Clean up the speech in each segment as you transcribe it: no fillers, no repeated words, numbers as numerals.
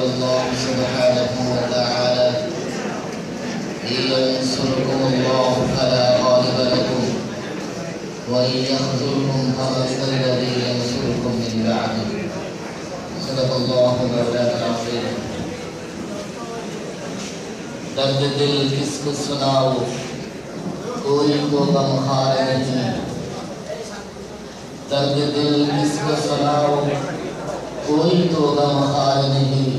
الله سبحانه وتعالى إن ينصركم الله فلا غالب لكم وإن يخذلكم فمن الذي ينصركم من بعده صدق الله مولانا العظيم दर्द दिल किसको सुनाओ कोई तो गमखार नहीं दर्द दिल किसको सुनाओ कोई तो गमखार नहीं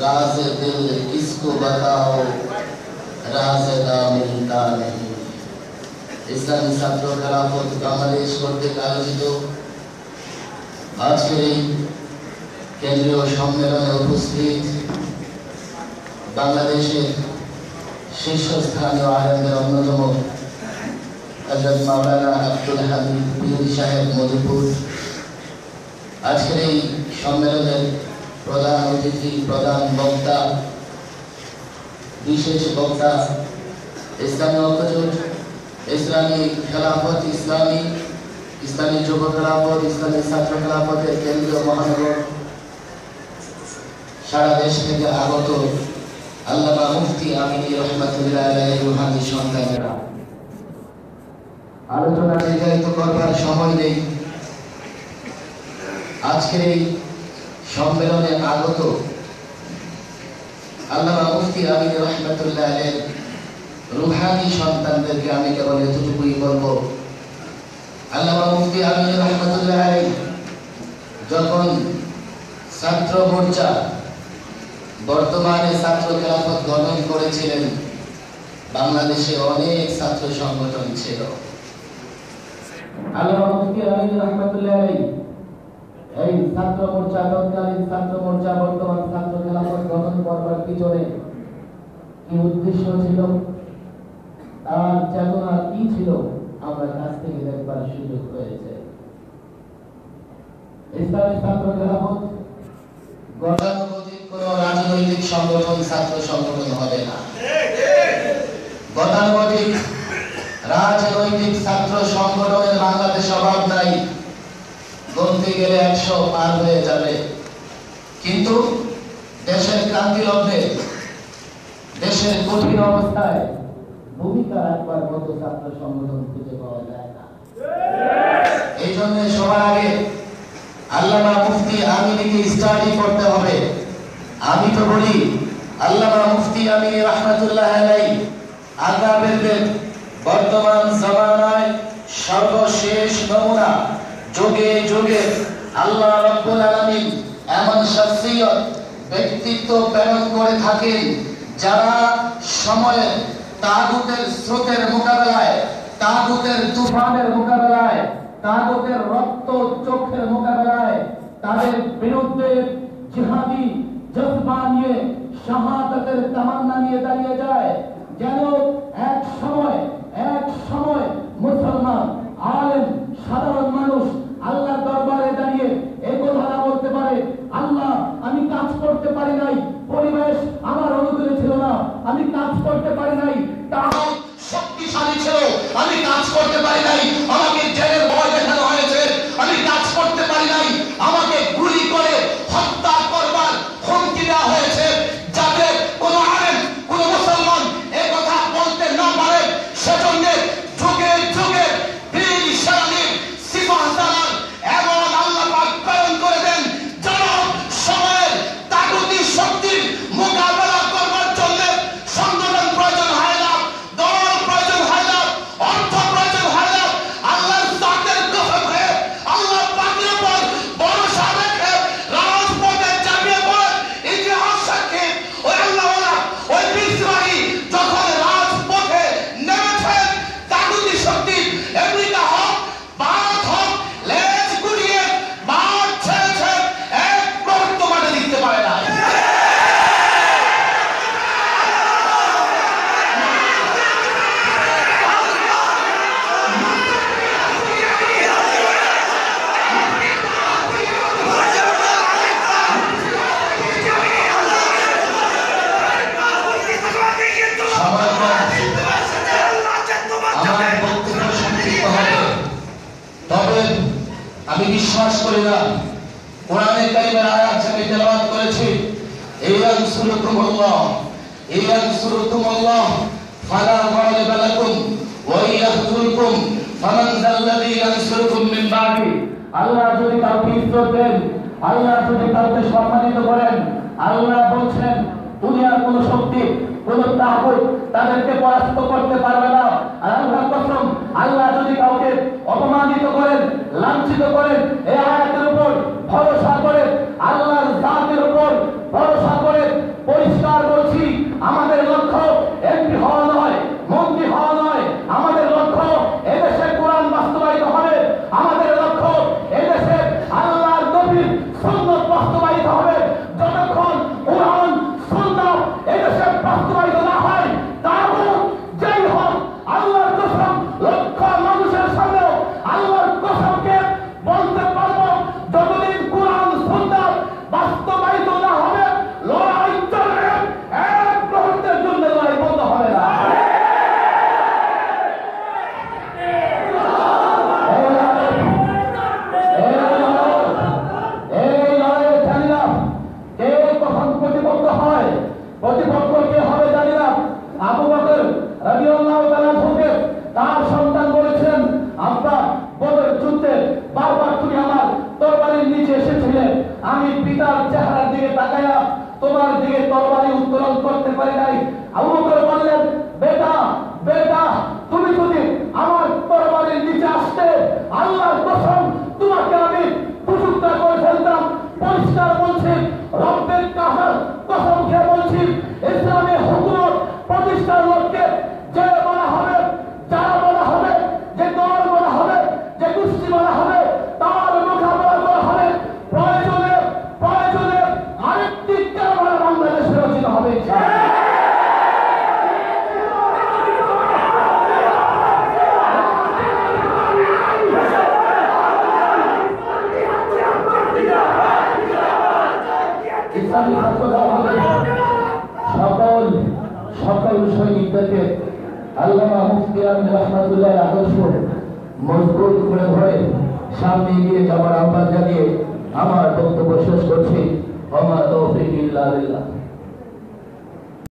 राज दिल किसको बताओ राज़दा मिलता नहीं इस्लामी ছাত্র খেলাফত বাংলাদেশ কর্তৃক আয়োজিত আজকের এই কেন্দ্রীয় সম্মেলনে উপস্থিত বাংলাদেশের শীর্ষস্থানীয় আলেমদের অন্যতম হযরত মাওলানা আব্দুল হামিদ পীর সাহেব মধুপুর আজকের এই সম্মেলনের প্রধান অতিথি প্রধান বক্তা বিশেষ বক্তা ইসলামী ঐক্যজোট ইসলামী খেলাফত ইসলামী যুব খেলাফত ইসলামী ছাত্র খেলাফতের কেন্দ্রীয় মহানগর সারা দেশ থেকে আগত আল্লামা মুফতি আমিনী রহমাতুল্লাহ আলাইহি রুহানি সন্তানেরা আলোচনা দীর্ঘায়িত করবার সময় নেই আজকের এই সম্মেলনে আগত আল্লামা মুফতি আমিনী রহমাতুল্লাহ আলাইহি রুহানি সন্তানদেরকে আমি কেবল এতটুকুই বলবো আল্লামা মুফতি আমিনী রহমাতুল্লাহ আলাইহি যখন ছাত্র মোর্চা বর্তমানে ছাত্র খেলাফত গঠন করেছিলেন বাংলাদেশে অনেক ছাত্র সংগঠন ছিল আল্লামা মুফতি আমিনী রহমাতুল্লাহ আলাইহি এই ছাত্র মোর্চা তৎকালীন ছাত্র মোর্চা বর্তমান ছাত্র খেলাফত গঠন করবার পিছনে কি উদ্দেশ্য ছিল তার চেতনা কি ছিল আমরা কাছ থেকে দেখবার সুযোগ হয়েছে ইসলামী ছাত্র খেলাফত গতানুগতিক কোন রাজনৈতিক সংগঠন ছাত্র সংগঠন হবে না গতানুগতিক রাজনৈতিক ছাত্র সংগঠনের বাংলাদেশ অভাব নাই বলতে গেলে 100 পার হয়ে যাবে কিন্তু দেশের ক্রান্তি লগ্নে দেশের কঠিন অবস্থায় ভূমিকা রাখবার মতো ছাত্র সংগঠন খুঁজে পাওয়া যায় না এই জন্য সবার আগে আল্লামা মুফতি আমিনীকে স্টাডি করতে হবে আমি তো বলি আল্লামা মুফতি আমিনী রহমাতুল্লাহ আলাইহি আগাবের বর্তমান জামানায় সর্বশেষ নমুনা যুগে যুগে আল্লাহ রাব্বুল আলামিন এমন শাখসিয়ত ব্যক্তিত্ব প্রেরণ করে থাকেন যারা সময়ে তাগুতের স্রোতের মোকাবেলায় তাগুতের তুফানের মোকাবেলায় তাগুতের রক্ত চোখের মোকাবেলায় তাদের বিরুদ্ধে জিহাদি জজবা নিয়ে শাহাদাতের তামান্না নিয়ে দাঁড়িয়ে যায় যেন এক সময় মুসলমান আলেম সাধারণ মানুষ আল্লাহর দরবারে দাঁড়িয়ে এই কথা বলতে পারে আল্লাহ আমি কাজ করতে পারি নাই পরিবেশ আমার অনুকূলে ছিল না আমি কাজ করতে পারি নাই তাও শক্তিশালী ছিল আমি কাজ করতে পারি নাই আমাকে জেলের ভয় দেখানো হয়েছে আমি কাজ করতে পারি নাই আমাকে গুলি করে হত্যা করবার হুমকি দেওয়া হয়েছে যাতে কোন আলেম কোন মুসলমান এই কথা বলতে না পারে সেজন্য যুগে যুগে বীর তবে আমি বিশ্বাস করি না কোরআনে কারিমের আয়াত আমি তেলাওয়াত করেছি ইয়ানসুরুকুমুল্লাহ ফালা গালিবা লাকুম ওয়া ইয়াখযুলকুম ফামান যাল্লাযী ইয়ানসুরুকুম মিন বা'দি। আল্লাহ যদি কাউকে ইজ্জত দেন, আল্লাহ যদি কাউকে সম্মানিত করেন, আল্লাহ বলছেন দুনিয়ার কোন শক্তি কোন তাগুত তাদেরকে পরাস্ত করতে পারবে না। আর আল্লাহর কসম, আল্লাহ যদি কাউকে অপমানিত করেন, লাঞ্ছিত করেন, এই আয়াতের উপর ভরসা করে, আল্লাহর জাতের উপর ভরসা করে পরিষ্কার বলছি, আমাদের লক্ষ্য এমপি হওয়া নয়, মন্ত্রী হওয়া নয়। আমাদের লক্ষ্য এদেশে কোরআন বাস্তবায়িত হবে, আমাদের লক্ষ্য এদেশে আল্লাহর নবীর সুন্নাত বাস্তবায়িত হবে। যতক্ষণ কোরআন সুন্নাত এদেশে বাস্তবায়িত না হয়, তাগুত যেই হোক, আল্লাহর কসম লক্ষ মানুষের সামনে আল্লাহর কসমকে বলতে পারবো, যতদিন কোরআন সুন্নাত বাস্তবায়িত না হবে, লড়াই চলবে, এক মুহূর্তের জন্য লড়াই বন্ধ হবে না। এই লড়াইয়ে জানি না কে কখন প্রতিপক্ষ হয়, প্রতিপক্ষ কে হবে জানি না। আবু বকর রাদিয়াল্লাহু তাআলা থেকে তার সন্তান বলেছেন, আব্বা বদর যুদ্ধে বারবার তুমি আমার তরবারির নিচে এসেছিলে, আমি পিতার চেহারার দিকে তাকায়া তোমার দিকে তরবারি উত্তোলন করতে পারি নাই। আবু বকর বললেন, বেটা বেটা, তুমি যদি আমার তরবারির নিচে আসতে, আল্লাহর কসম তোমাকে আমি প্রযুক্ত করে ফেলতাম। পরিষ্কার বলছি, রব্বের কাহার কসম খেয়ে বলছি, ইসলামী হুকুমত প্রতিষ্ঠার লক্ষ্যে যে বলা হবে, যারা বলা হবে, যে দল বলা হবে, যে গোষ্ঠী বলা হবে, তার মোকাবেলা করা হবে। প্রয়োজনে প্রয়োজনে আরেকটি কারবালা বাংলাদেশে রচিত হবে। ইসলামী সকল সকল সৈনিকদেরকে আল্লামা মুফতি আমিন রহমাতুল্লাহ আদর্শ মজবুত করে ধরে সামনে এগিয়ে যাবার আহ্বান জানিয়ে আমার বক্তব্য শেষ করছি। ওয়া মা তাওফীক ইল্লা বিল্লাহ।